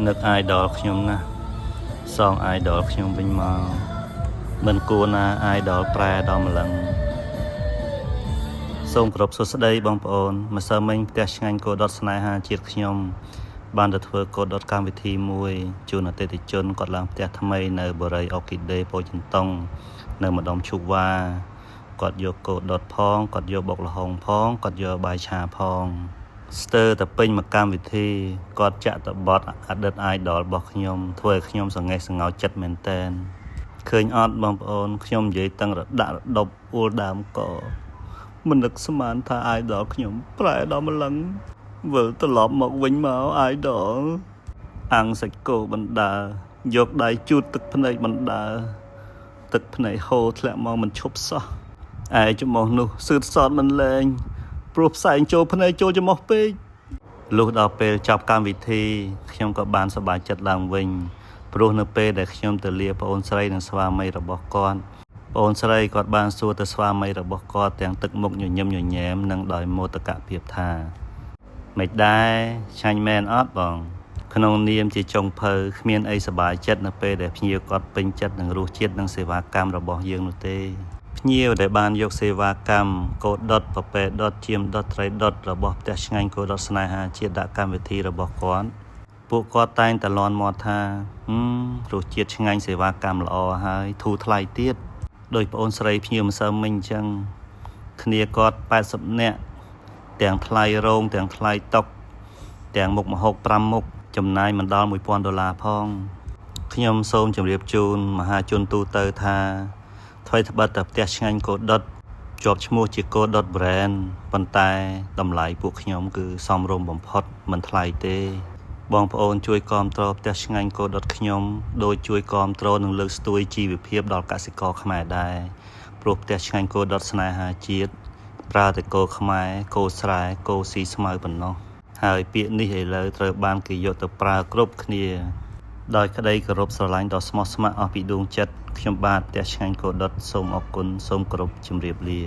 นึกไอดอลខ្ញុំណាសងไอดอลខ្ញុំវិញមកមិនគួរណាไอดอลប្រែដល់ម្លឹងសូមគោរពសួស្តីបងប្អូនម្សិលមិញផ្ទះឆ្ងាញ់គោដុតស្នេហាជាតិខ្ញុំបានទៅធ្វើគោដុតកម្មវិធីមួយជូនអតិថិជនគាត់ឡើងផ្ទះថ្មីនៅបរិយអុកគីដេពោធិ៍ចិនតុងនៅម្ដុំឈូវ៉ាគាត់យកគោដុតផងគាត់យកបុកល្ហុងផងគាត់យកបាយឆាផងស្ទើរតែពេញមួយកម្មវិធីគាត់ចាក់តបត់អតីត idol របស់ខ្ញុំធ្វើឲ្យខ្ញុំសង្ហេះសង្ហោចិត្តមែនតើឃើញអត់បងប្អូនខ្ញុំនិយាយតាំងរដាក់រដប់អួលដើមកមិននឹកស្មានថា idol ខ្ញុំប្រែដល់ម្លឹងវិលត្រឡប់មកវិញមក idol អាំងសាច់គោបណ្ដើយកដៃជូតទឹកភ្នែកបណ្ដើទឹកភ្នែកហូរធ្លាក់មកមិនឈប់សោះឯចំោះនោះសឺតសតមិនលែងព្រោះផ្សែងចូលភ្នែកចូលចំោះពេកលុះដល់ពេលចប់កម្មវិធីខ្ញុំក៏បានសប្បាយចិត្តឡើងវិញព្រោះនៅពេលដែលខ្ញុំទៅលាប្អូនស្រីនិងស្វាមីរបស់គាត់ប្អូនស្រីគាត់បានសួរទៅស្វាមីរបស់គាត់ទាំងទឹកមុខញញឹមញញែមនិងដោយមោទកភាពថាមិនដែរឆ្ងាញ់មែនអត់បងក្នុងនាមជាចុងភៅគ្មានអីសប្បាយចិត្តនៅពេលដែលភ្ញៀវគាត់ពេញចិត្តនឹងរសជាតិនិងសេវាកម្មរបស់យើងនោះទេភ្ញៀវដែលបានយកសេវាកម្មកោដុតប៉ប៉ែដុតជៀមដុតត្រីដុតរបស់ផ្ទះឆ្ងាញ់គោដុតស្នេហាជាតិដាក់កម្មវិធីរបស់គាត់ពួកគាត់តែងតែលន់មាត់ថារសជាតិឆ្ងាញ់សេវាកម្មល្អហើយធូរថ្លៃទៀតដោយប្អូនស្រីភ្ញៀវម្សិលមិញអញ្ចឹងគ្នាគាត់80នាក់ទាំងថ្លៃរោងទាំងថ្លៃតុកទាំងមុខម្ហូប5មុខចំណាយមិនដល់$1000ផងខ្ញុំសូមជម្រាបជូនមហាជនទូទៅថាថ្មីត្បិតតែផ្ទះឆ្ងាញ់គោដុតជាប់ឈ្មោះជាគោដុត brand ប៉ុន្តែតម្លៃពួកខ្ញុំគឺសមរម្យបំផុតមិនថ្លៃទេបងប្អូនជួយគាំទ្រផ្ទះឆ្ងាញ់គោដុតខ្ញុំដោយជួយគាំទ្រនិងលើកស្ទួយជីវភាពដល់កសិករខ្មែរដែរព្រោះផ្ទះឆ្ងាញ់គោដុតស្នេហាជាតិប្រើតែគោខ្មែរគោស្រែគោស៊ីស្មៅប៉ុណ្ណោះហើយពាក្យនេះឥឡូវត្រូវបានគេយកទៅប្រើគ្រប់គ្នាដោយក្តីគោរពស្រឡាញ់ដ៏ស្មោះស្ម័គ្រអស់ពីដួងចិត្តខ្ញុំបាទផ្ទះឆ្ងាញ់គោដុតសូមអរគុណសូមគោរពជម្រាបលា